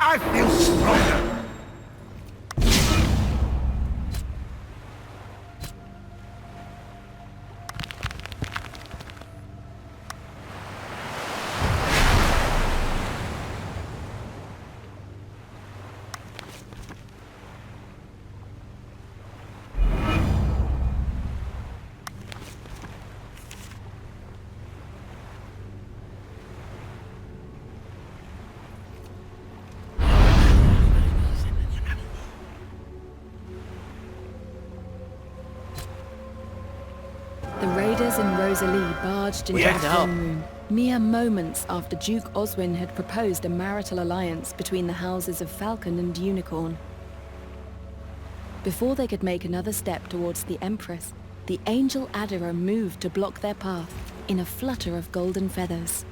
I feel stronger. The raiders and Rosalie barged into the throne room, mere moments after Duke Oswin had proposed a marital alliance between the houses of Falcon and Unicorn. Before they could make another step towards the Empress, the Angel Adderer moved to block their path in a flutter of golden feathers.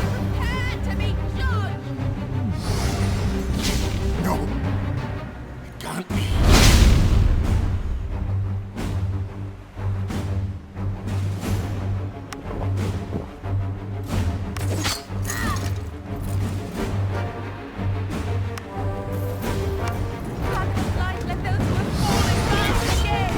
Prepare to be judged! No. It can't be. Falcon's light, let those who have fallen rise again!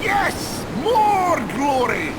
Yes! More glory!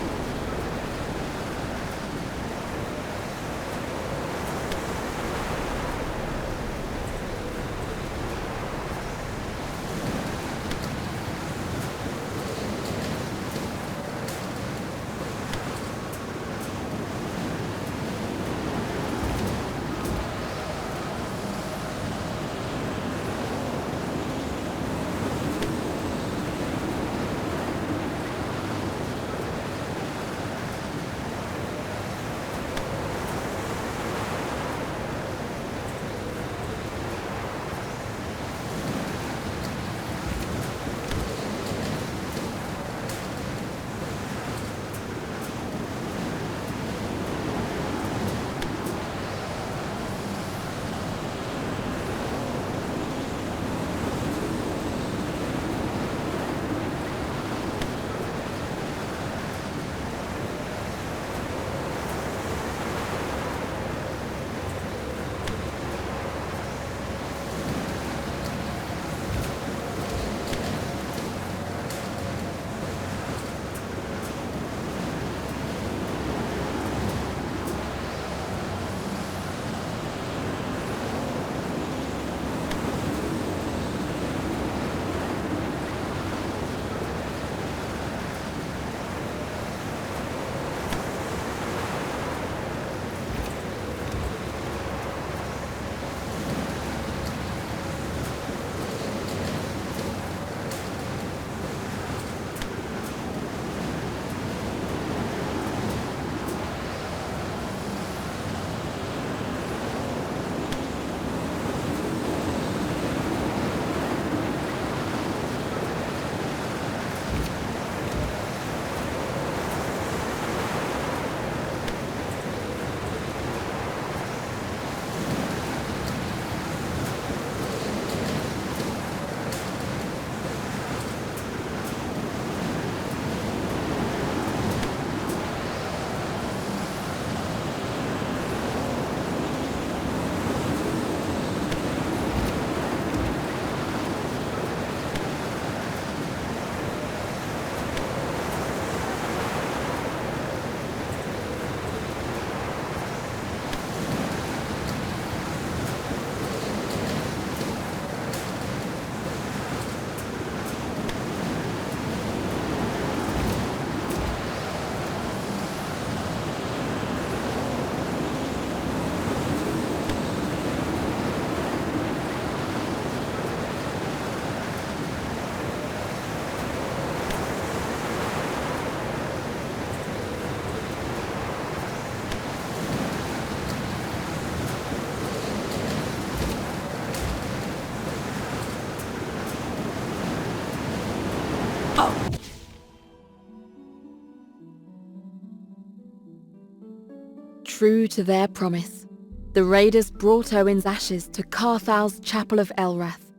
True to their promise, the raiders brought Owen's ashes to Carthal's chapel of Elrath,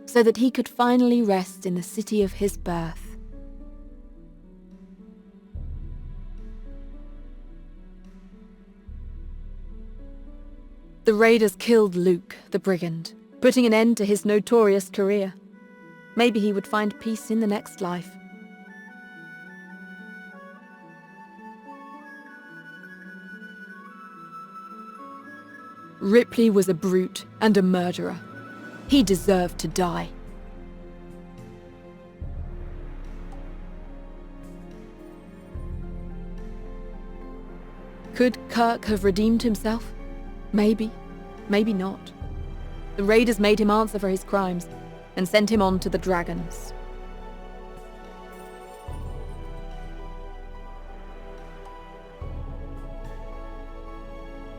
so that he could finally rest in the city of his birth. The raiders killed Luke, the brigand, putting an end to his notorious career. Maybe he would find peace in the next life. Ripley was a brute and a murderer. He deserved to die. Could Kirk have redeemed himself? Maybe, maybe not. The Raiders made him answer for his crimes and sent him on to the Dragons.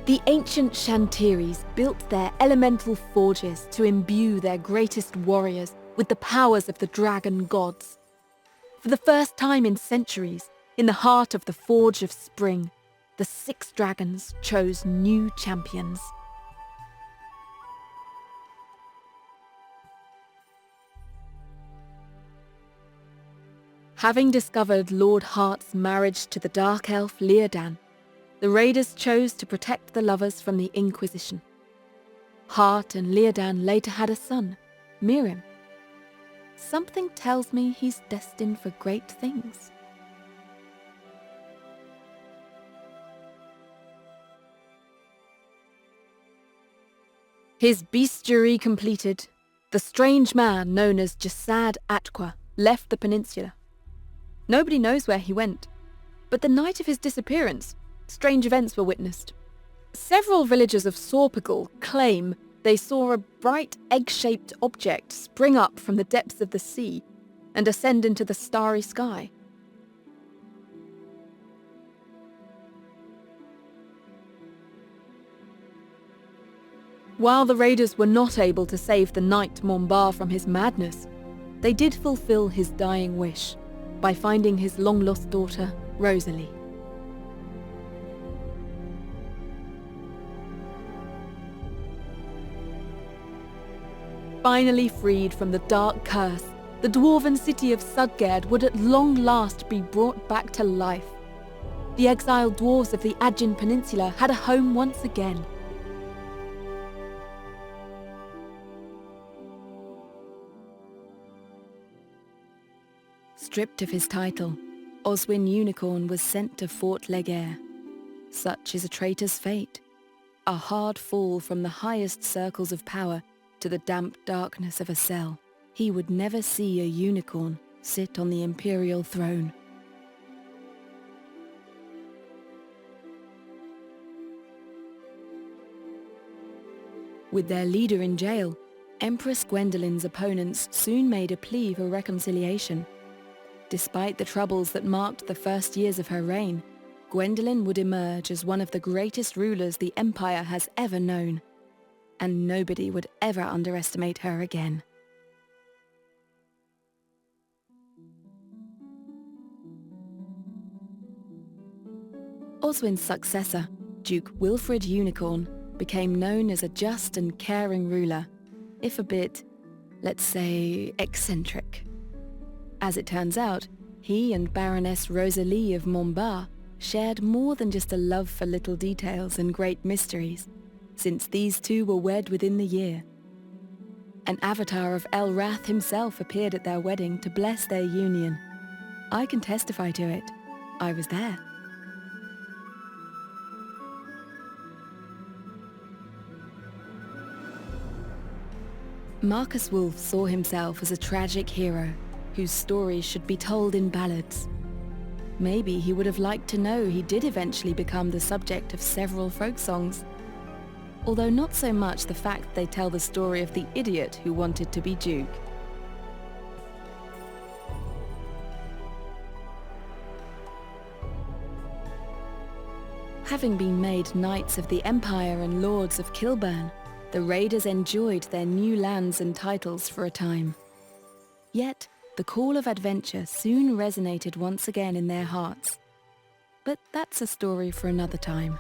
The ancient Shantiris built their elemental forges to imbue their greatest warriors with the powers of the dragon gods. For the first time in centuries, in the heart of the Forge of Spring, the 6 dragons chose new champions. Having discovered Lord Hart's marriage to the Dark Elf Leodan, the Raiders chose to protect the lovers from the Inquisition. Hart and Leodan later had a son, Mirim. Something tells me he's destined for great things. His bestiary completed, the strange man known as Jasad Atqua left the peninsula. Nobody knows where he went, but the night of his disappearance, strange events were witnessed. Several villagers of Sorpigal claim they saw a bright egg-shaped object spring up from the depths of the sea and ascend into the starry sky. While the Raiders were not able to save the knight Mombar from his madness, they did fulfill his dying wish by finding his long-lost daughter, Rosalie. Finally freed from the dark curse, the dwarven city of Sudgerd would at long last be brought back to life. The exiled dwarves of the Adjin Peninsula had a home once again. Stripped of his title, Oswin Unicorn was sent to Fort Legare. Such is a traitor's fate, a hard fall from the highest circles of power to the damp darkness of a cell. He would never see a unicorn sit on the imperial throne. With their leader in jail, Empress Gwendolyn's opponents soon made a plea for reconciliation. Despite the troubles that marked the first years of her reign, Gwendolyn would emerge as one of the greatest rulers the Empire has ever known, and nobody would ever underestimate her again. Oswin's successor, Duke Wilfred Unicorn, became known as a just and caring ruler, if a bit, let's say, eccentric. As it turns out, he and Baroness Rosalie of Mombar shared more than just a love for little details and great mysteries, since these two were wed within the year. An avatar of El Rath himself appeared at their wedding to bless their union. I can testify to it. I was there. Marcus Wolfe saw himself as a tragic hero whose stories should be told in ballads. Maybe he would have liked to know he did eventually become the subject of several folk songs, although not so much the fact they tell the story of the idiot who wanted to be Duke. Having been made Knights of the Empire and Lords of Kilburn, the Raiders enjoyed their new lands and titles for a time. Yet, the call of adventure soon resonated once again in their hearts. But that's a story for another time.